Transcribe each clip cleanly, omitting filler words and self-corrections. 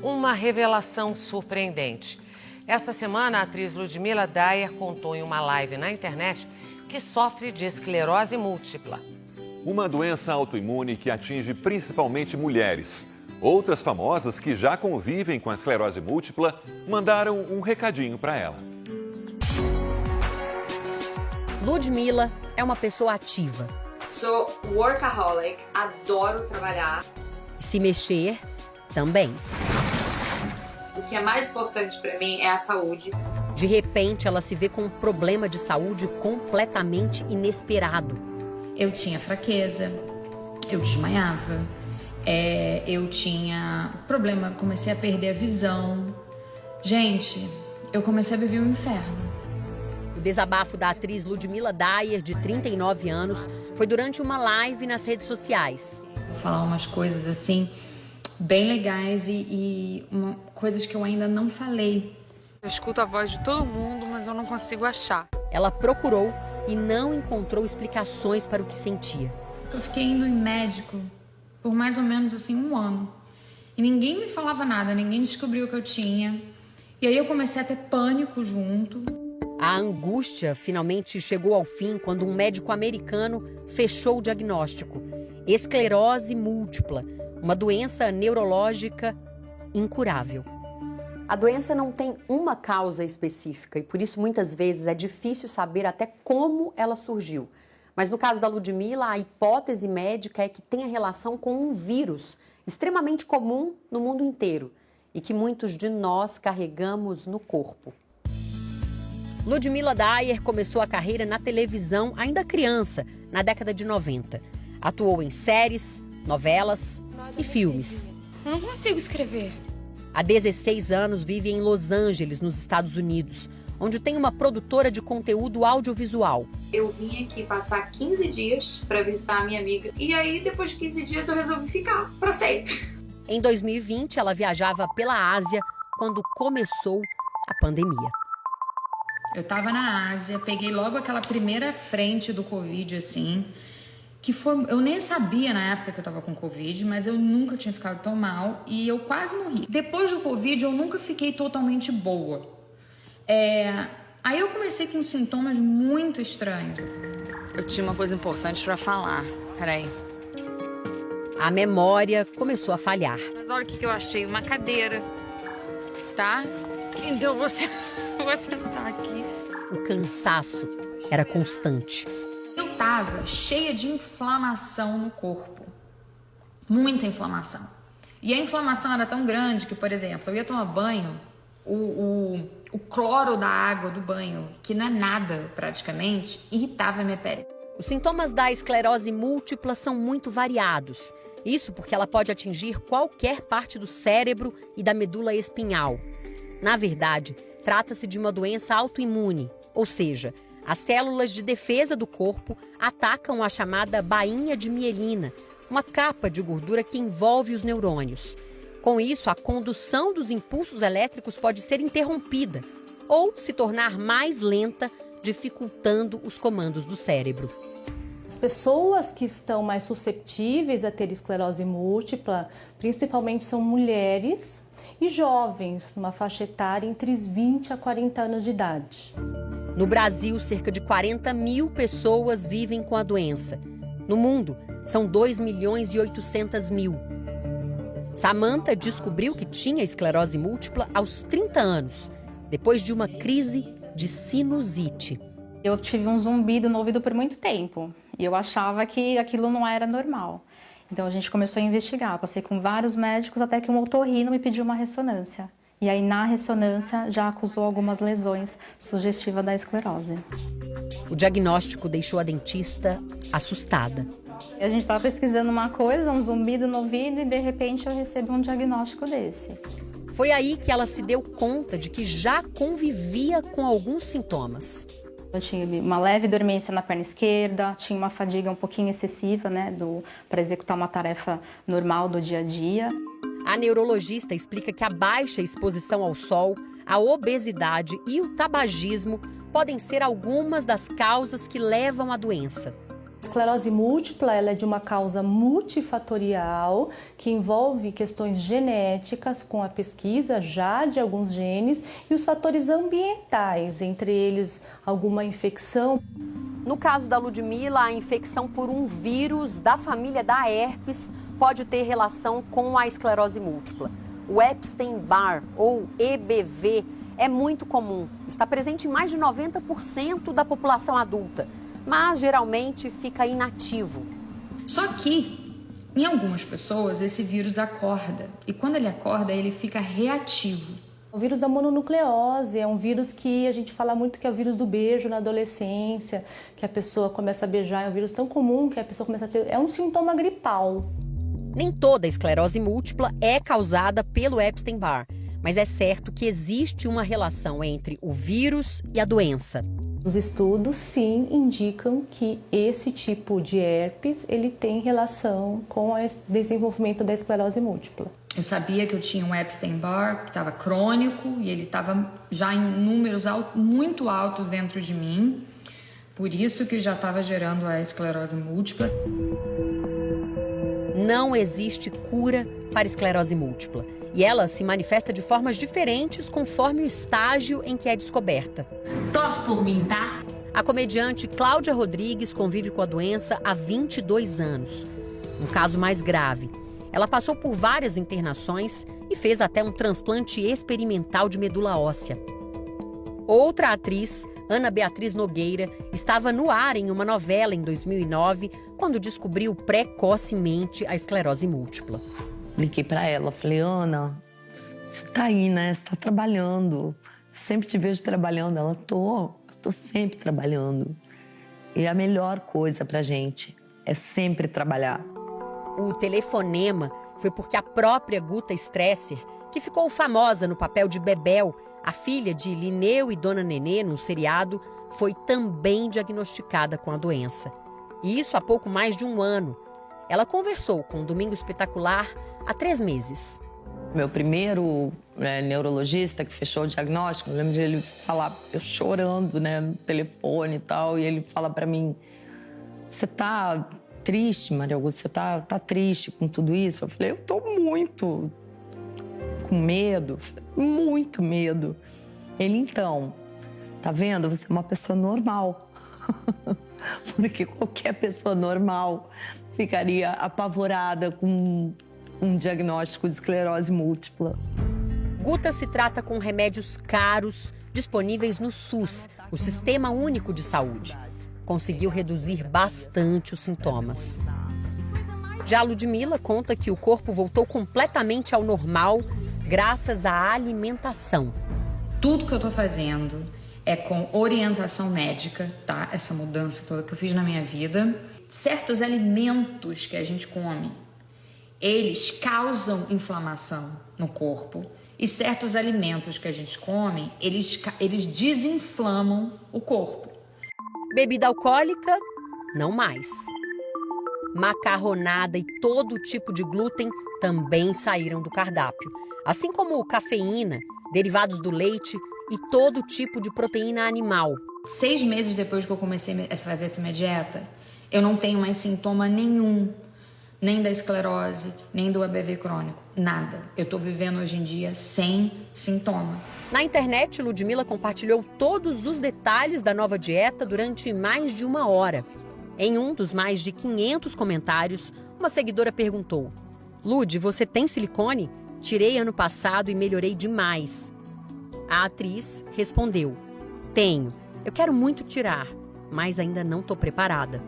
uma revelação surpreendente. Esta semana, a atriz Ludmila Dayer contou em uma live na internet que sofre de esclerose múltipla. Uma doença autoimune que atinge principalmente mulheres. Outras famosas que já convivem com a esclerose múltipla mandaram um recadinho para ela. Ludmila é uma pessoa ativa. Sou workaholic, adoro trabalhar. Se mexer, também. O que é mais importante para mim é a saúde. De repente, ela se vê com um problema de saúde completamente inesperado. Eu tinha fraqueza, eu desmaiava, eu tinha problema, comecei a perder a visão. Gente, eu comecei a viver um inferno. O desabafo da atriz Ludmila Dayer, de 39 anos, foi durante uma live nas redes sociais. Vou falar umas coisas assim, bem legais e coisas que eu ainda não falei. Eu escuto a voz de todo mundo, mas eu não consigo achar. Ela procurou e não encontrou explicações para o que sentia. Eu fiquei indo em médico por mais ou menos assim 1 ano. E ninguém me falava nada, ninguém descobriu o que eu tinha. E aí eu comecei a ter pânico junto. A angústia finalmente chegou ao fim quando um médico americano fechou o diagnóstico: esclerose múltipla, uma doença neurológica incurável. A doença não tem uma causa específica e por isso muitas vezes é difícil saber até como ela surgiu. Mas no caso da Ludmila, a hipótese médica é que tenha relação com um vírus extremamente comum no mundo inteiro e que muitos de nós carregamos no corpo. Ludmila Dayer começou a carreira na televisão ainda criança, na década de 90. Atuou em séries, novelas e filmes. Eu não consigo escrever. Há 16 anos vive em Los Angeles, nos Estados Unidos, onde tem uma produtora de conteúdo audiovisual. Eu vim aqui passar 15 dias para visitar a minha amiga. E aí, depois de 15 dias, eu resolvi ficar para sempre. Em 2020, ela viajava pela Ásia quando começou a pandemia. Eu tava na Ásia, peguei logo aquela primeira frente do Covid, assim, que foi... Eu nem sabia na época que eu tava com Covid, mas eu nunca tinha ficado tão mal e eu quase morri. Depois do Covid, eu nunca fiquei totalmente boa. Aí eu comecei com sintomas muito estranhos. Eu tinha uma coisa importante pra falar. Peraí. A memória começou a falhar. Mas olha o que eu achei. Uma cadeira. Tá? Então você não tá aqui. O cansaço era constante. Eu tava cheia de inflamação no corpo. Muita inflamação. E a inflamação era tão grande que, por exemplo, eu ia tomar banho, o cloro da água do banho, que não é nada praticamente, irritava a minha pele. Os sintomas da esclerose múltipla são muito variados. Isso porque ela pode atingir qualquer parte do cérebro e da medula espinhal. Na verdade, trata-se de uma doença autoimune, ou seja, as células de defesa do corpo atacam a chamada bainha de mielina, uma capa de gordura que envolve os neurônios. Com isso, a condução dos impulsos elétricos pode ser interrompida ou se tornar mais lenta, dificultando os comandos do cérebro. As pessoas que estão mais susceptíveis a ter esclerose múltipla, principalmente são mulheres e jovens, numa faixa etária entre os 20 a 40 anos de idade. No Brasil, cerca de 40 mil pessoas vivem com a doença. No mundo, são 2.800.000. Samantha descobriu que tinha esclerose múltipla aos 30 anos, depois de uma crise de sinusite. Eu tive um zumbido no ouvido por muito tempo e eu achava que aquilo não era normal. Então a gente começou a investigar, passei com vários médicos até que um otorrino me pediu uma ressonância. E aí na ressonância já acusou algumas lesões sugestivas da esclerose. O diagnóstico deixou a dentista assustada. A gente estava pesquisando uma coisa, um zumbido no ouvido e de repente eu recebi um diagnóstico desse. Foi aí que ela se deu conta de que já convivia com alguns sintomas. Eu tinha uma leve dormência na perna esquerda, tinha uma fadiga um pouquinho excessiva, para executar uma tarefa normal do dia a dia. A neurologista explica que a baixa exposição ao sol, a obesidade e o tabagismo podem ser algumas das causas que levam à doença. A esclerose múltipla ela é de uma causa multifatorial que envolve questões genéticas com a pesquisa já de alguns genes e os fatores ambientais, entre eles alguma infecção. No caso da Ludmila, a infecção por um vírus da família da herpes pode ter relação com a esclerose múltipla. O Epstein-Barr, ou EBV, é muito comum. Está presente em mais de 90% da população adulta, mas geralmente fica inativo. Só que, em algumas pessoas, esse vírus acorda. E quando ele acorda, ele fica reativo. O vírus da mononucleose é um vírus que a gente fala muito que é o vírus do beijo na adolescência, que a pessoa começa a beijar, é um vírus tão comum que a pessoa começa a ter... É um sintoma gripal. Nem toda esclerose múltipla é causada pelo Epstein-Barr, mas é certo que existe uma relação entre o vírus e a doença. Os estudos, sim, indicam que esse tipo de herpes ele tem relação com o desenvolvimento da esclerose múltipla. Eu sabia que eu tinha um Epstein-Barr que estava crônico e ele estava já em números muito altos dentro de mim. Por isso que já estava gerando a esclerose múltipla. Não existe cura para esclerose múltipla. E ela se manifesta de formas diferentes conforme o estágio em que é descoberta. Torce por mim, tá? A comediante Cláudia Rodrigues convive com a doença há 22 anos. Um caso mais grave. Ela passou por várias internações e fez até um transplante experimental de medula óssea. Outra atriz, Ana Beatriz Nogueira, estava no ar em uma novela em 2009, quando descobriu precocemente a esclerose múltipla. Liguei para ela, falei, Ana, você tá aí, né? Você tá trabalhando. Sempre te vejo trabalhando. Ela, tô sempre trabalhando. E a melhor coisa pra gente é sempre trabalhar. O telefonema foi porque a própria Guta Stresser, que ficou famosa no papel de Bebel, a filha de Linneu e Dona Nenê num seriado, foi também diagnosticada com a doença. E isso há pouco mais de um ano. Ela conversou com o Domingo Espetacular há 3 meses. Meu primeiro neurologista que fechou o diagnóstico, eu lembro de ele falar, eu chorando, no telefone e tal, e ele fala para mim, você tá triste, Maria Augusta? Você tá triste com tudo isso? Eu falei, eu tô muito com medo, muito medo. Ele, então, tá vendo? Você é uma pessoa normal. Porque qualquer pessoa normal ficaria apavorada com um diagnóstico de esclerose múltipla. Guta se trata com remédios caros disponíveis no SUS, o Sistema Único de Saúde. Conseguiu reduzir bastante os sintomas. Já a Ludmila conta que o corpo voltou completamente ao normal graças à alimentação. Tudo que eu tô fazendo é com orientação médica, tá? Essa mudança toda que eu fiz na minha vida. Certos alimentos que a gente come, eles causam inflamação no corpo. E certos alimentos que a gente come, eles desinflamam o corpo. Bebida alcoólica, não mais. Macarronada e todo tipo de glúten também saíram do cardápio. Assim como cafeína, derivados do leite e todo tipo de proteína animal. 6 meses depois que eu comecei a fazer essa minha dieta, eu não tenho mais sintoma nenhum. Nem da esclerose, nem do EBV crônico, nada. Eu tô vivendo hoje em dia sem sintoma. Na internet, Ludmila compartilhou todos os detalhes da nova dieta durante mais de 1 hora. Em um dos mais de 500 comentários, uma seguidora perguntou: Lud, você tem silicone? Tirei ano passado e melhorei demais. A atriz respondeu: tenho. Eu quero muito tirar, mas ainda não tô preparada.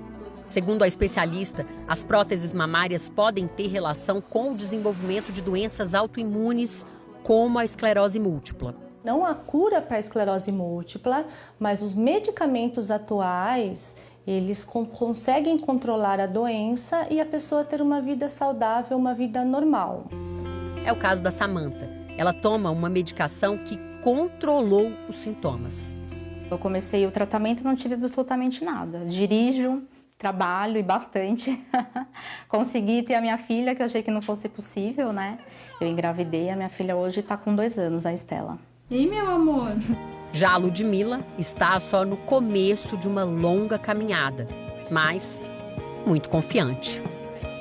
Segundo a especialista, as próteses mamárias podem ter relação com o desenvolvimento de doenças autoimunes, como a esclerose múltipla. Não há cura para a esclerose múltipla, mas os medicamentos atuais, eles conseguem controlar a doença e a pessoa ter uma vida saudável, uma vida normal. É o caso da Samantha. Ela toma uma medicação que controlou os sintomas. Eu comecei o tratamento e não tive absolutamente nada. Dirijo, trabalho e bastante. Consegui ter a minha filha, que eu achei que não fosse possível, né? Eu engravidei, a minha filha hoje está com 2 anos, a Estela. E meu amor? Já a Ludmila está só no começo de uma longa caminhada, mas muito confiante.